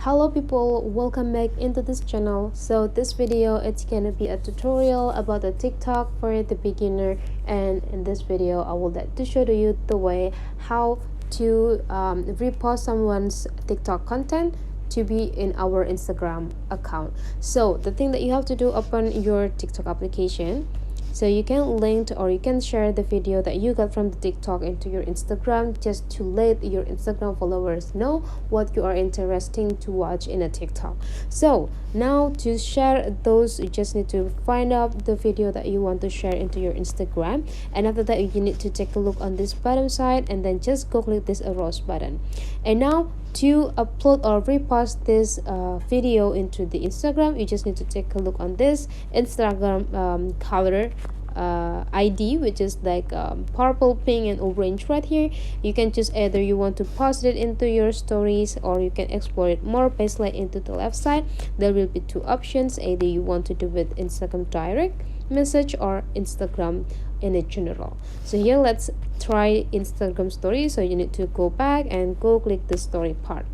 Hello people, welcome back into this channel. So this video, it's gonna be a tutorial about a TikTok for the beginner, and in this video I would like to show you the way how to repost someone's TikTok content to be in our Instagram account. So the thing that you have to do, open your TikTok application. So you can link or you can share the video that you got from the TikTok into your Instagram, just to let your Instagram followers know what you are interesting to watch in a TikTok. So now to share those, you just need to find out the video that you want to share into your Instagram, and after that you need to take a look on this bottom side and then just go click this arrows button. And now to upload or repost this video into the Instagram, you just need to take a look on this Instagram color ID, which is like purple, pink and orange right here. You can choose either you want to post it into your stories or you can explore it more by slide into the left side. There will be two options, either you want to do with Instagram direct message or Instagram in a general. So here let's try Instagram story. So you need to go back and go click the story part.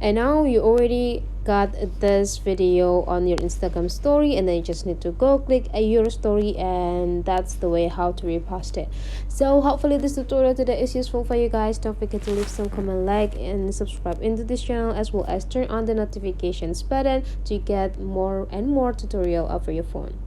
And now you already got this video on your Instagram story, and then you just need to go click your story, and that's the way how to repost it. So hopefully this tutorial today is useful for you guys. Don't forget to leave some comment, like and subscribe into this channel, as well as turn on the notifications button to get more and more tutorial over your phone.